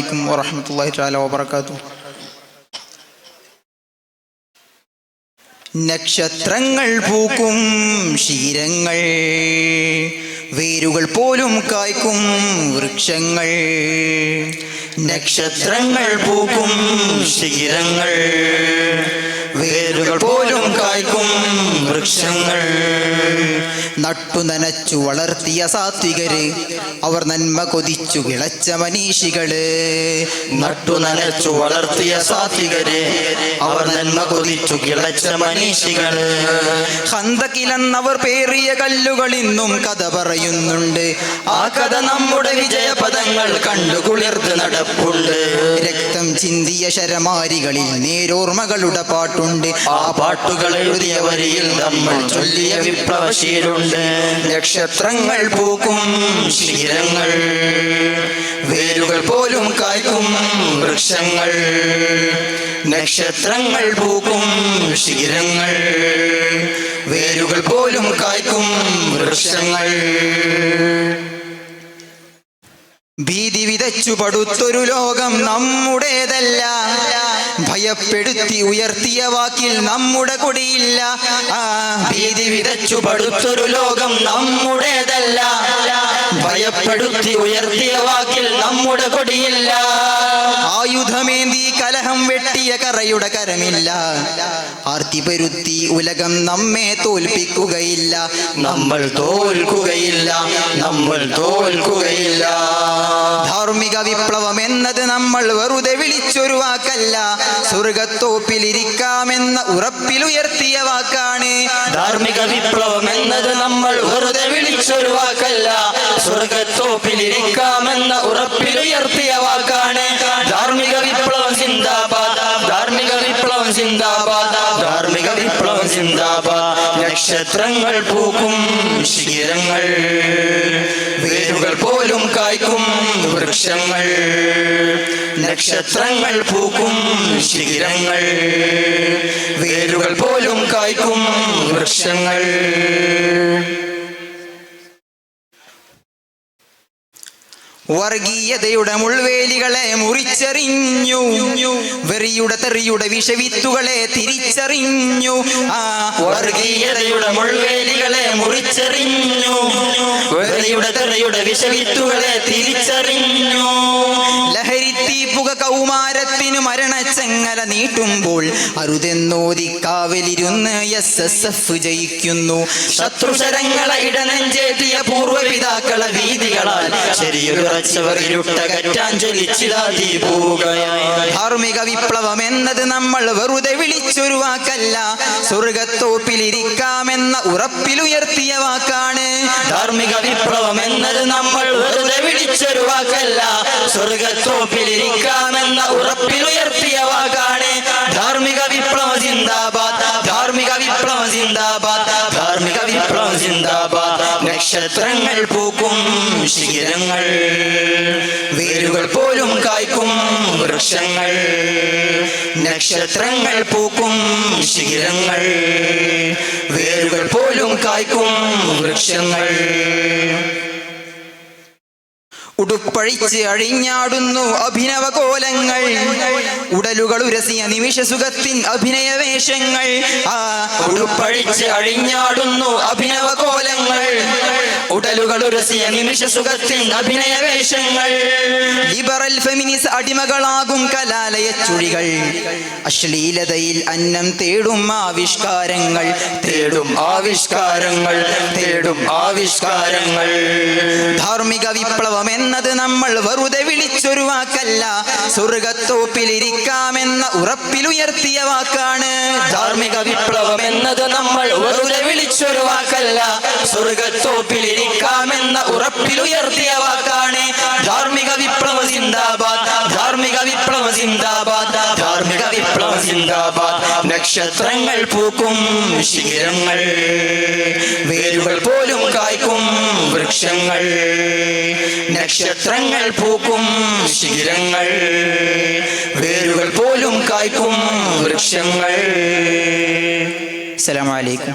അലൈക്കും വറഹ്മത്തുള്ളാഹി തആല വബറകാതുഹു. നക്ഷത്രങ്ങൾ പൂക്കും ശീരങ്ങൾ, വേരുകൾ പോലും കായ്ക്കും വൃക്ഷങ്ങൾ. നക്ഷത്രങ്ങൾ പൂക്കും ശീരങ്ങൾ, വേരുകൾ പോലും കായ്ക്കും വൃക്ഷങ്ങൾ. നട്ടു നനച്ചു വളർത്തിയ സാത്വികര്, അവർ നന്മ കൊതിച്ചു കിളച്ച മനീഷികള്. നട്ടു നനച്ചു വളർത്തിയ സാത്വികര്, അവർ നന്മ കൊതിച്ചു കിളച്ച മനീഷികള്. ഖന്തക്കിലെന്നവർ പേറിയ കല്ലുകൾ ഇന്നും കഥ പറയുന്നുണ്ട്. ആ കഥ നമ്മുടെ വിജയപദങ്ങൾ കണ്ടു കുളിർത്ത് നടപ്പുണ്ട്. രക്തം ചിന്തിയ ശരമാരികളിൽ നേരോർമ്മകളുടെ പാട്ടുണ്ട്. ആ പാട്ടുകൾ എഴുതിയ വരിയിൽ നമ്മൾ ചൊല്ലിയ വിപ്ലവശീലുണ്ട്. നക്ഷത്രങ്ങൾ പൂക്കും ശീലങ്ങൾ, വേരുകൾ പോലും കായ്ക്കും വൃക്ഷങ്ങൾ. നക്ഷത്രങ്ങൾ പൂക്കും ശീലങ്ങൾ, വേരുകൾ പോലും കായ്ക്കും വൃക്ഷങ്ങൾ. ഭീതി വിതച്ചു പടുത്തൊരു ലോകം നമ്മുടേതല്ല, ഭയപ്പെടുത്തി ഉയർത്തിയ വാക്കിൽ നമ്മുടെ കൊടിയില്ല. ഭീതി വിതച്ചു പടുത്തൊരു ലോകം നമ്മുടേതല്ല, ഭയപ്പെടുത്തി ഉയർത്തിയ വാക്കിൽ നമ്മുടെ കൊടിയില്ല. ആയുധമേന്തി കലഹം വെട്ടിയ കറയുടെ കരമില്ല, ആർത്തി പരുത്തി ഉലകം നമ്മെ തോൽപ്പിക്കുകയില്ല. നമ്മൾ തോൽക്കുകയില്ല, നമ്മൾ തോൽക്കുകയില്ല. ധാർമ്മിക വിപ്ലവം എന്നത് നമ്മൾ വെറുതെ വിളിച്ചൊരു വാക്കല്ല, സ്വർഗത്തോപ്പിലിരിക്കാമെന്ന ഉറപ്പിലുയർത്തിയ വാക്കാണ്. ധാർമ്മിക വിപ്ലവം എന്നത് നമ്മൾ വെറുതെ വിളിച്ചൊരു വാക്കല്ല, സ്വർഗത്തോപ്പിലിരിക്കാമെന്ന ഉറപ്പിലുയർത്തിയ വാക്കാണ്. ധാർമ്മിക വിപ്ലവം സിന്ദാബാദ്, ധാർമ്മിക വിപ്ലവം സിന്ദാബാദ്, ധാർമ്മിക വിപ്ലവം സിന്ദാബാദ്. നക്ഷത്രങ്ങൾ പൂക്കും ശീലങ്ങൾ, വേരുകൾ പോലും കായ്ക്കും വൃക്ഷങ്ങൾ. നക്ഷത്രങ്ങൾ പൂക്കും ശീലങ്ങൾ, വേരുകൾ പോലും കായ്ക്കും വൃക്ഷങ്ങൾ. വർഗീയതയുടെ മുൾവേലികളെ മുറിച്ചെറിഞ്ഞു, വെറിയുടെ തെറിയുടെ വിഷവിത്തുകളെ തിരിച്ചറിഞ്ഞു. വർഗീയതയുടെ മുൾവേലികളെ മുറിച്ചെറിഞ്ഞു, വെറിയുടെ തെറിയുടെ വിഷവിത്തുകളെ തിരിച്ചറിഞ്ഞു. ലഹരിത്തീപ്പുക കൗമാരത്തിനു മരണച്ചങ്ങല നീട്ടുമ്പോൾ അരുതെന്നോതി കാവലിരുന്ന് SSF ജയിക്കുന്നു. ശത്രുശരങ്ങളെ ഇടനെഞ്ചേറ്റിയ പൂർവ്വപിതാക്കളെ വീതികളാൽ ശരിയൊരു ധാർമ്മിക വിപ്ലവം എന്നത് നമ്മൾ വെറുതെ വിളിച്ചൊരു വാക്കല്ല, സ്വർഗത്തോപ്പിലിരിക്കാമെന്ന ഉറപ്പിലുയർത്തിയ വാക്കാണ്. ധാർമ്മിക വിപ്ലവം എന്നത് നമ്മൾ വെറുതെ വിളിച്ചൊരു വാക്കല്ല, സ്വർഗത്തോപ്പിലിരിക്കാമെന്ന ഉറപ്പിലുയർത്തിയ വാക്കാണ്. ധാർമ്മിക വിപ്ലവം സിന്ദാബാദ്, ധാർമ്മിക വിപ്ലവം സിന്ദാബാദ്, ധാർമ്മിക വിപ്ലവം സിന്ദാബാദ്. നക്ഷത്രങ്ങൾ പൂക്കും ശീലങ്ങൾ, വേരുകൾ പോലും കായ്ക്കും വൃക്ഷങ്ങൾ. നക്ഷത്രങ്ങൾ പൂക്കും ശീലങ്ങൾ, വേരുകൾ പോലും കായ്ക്കും വൃക്ഷങ്ങൾ. ഉടുപ്പഴിച്ച് അഴിഞ്ഞാടുന്നു അഭിനവ കോലങ്ങൾ, ഉടലുകൾ ഉരസിയ നിമിഷസുഖത്തിൻ അഭിനയവേഷങ്ങൾ. ഉടുപ്പഴിച്ച് അഴിഞ്ഞാടുന്നു അഭിനവ കോലങ്ങൾ, ഉടലുകൾ ഉരസിയ നിമിഷസുഖത്തിൻ അഭിനയവേഷങ്ങൾ. ലിബറൽ ഫെമിനിസ് അടിമകളാകും കലാലയ ചുഴികൾ, അശ്ലീലതയിൽ അന്നം തേടും ആവിഷ്കാരങ്ങൾ. തേടും ആവിഷ്കാരങ്ങൾ, തേടും ആവിഷ്കാരങ്ങൾ. ധാർമ്മിക വിപ്ലവം എന്നത് നമ്മൾ വെറുതെ വിളിച്ചൊരു വാക്കല്ല, സ്വർഗത്തോപ്പിലിരിക്കാമെന്ന ഉറപ്പിലുയർത്തിയ വാക്കാണ്. ധാർമ്മിക വിപ്ലവം എന്നത് നമ്മൾ വെറുതെ വിളിച്ചൊരു വാക്കല്ല, സ്വർഗത്തോപ്പിലിരിക്കാമെന്ന ഉറപ്പിലുയർത്തിയ വാക്കാണ്. ധാർമ്മിക വിപ്ലവം സിന്ദാബാദ്, ധാർമ്മിക വിപ്ലവം സിന്ദാബാദ്, ധാർമ്മിക വിപ്ലവം സിന്ദാബാദ്. നക്ഷത്രങ്ങൾ പൂക്കും ശീലങ്ങൾ, വേരുകൾ പോലും കായ്ക്കും വൃക്ഷങ്ങൾ. നക്ഷത്രങ്ങൾ പൂക്കും ശീലങ്ങൾ, വേരുകൾ പോലും കായ്ക്കും വൃക്ഷങ്ങൾ. അസ്സലാമു അലൈക്കും.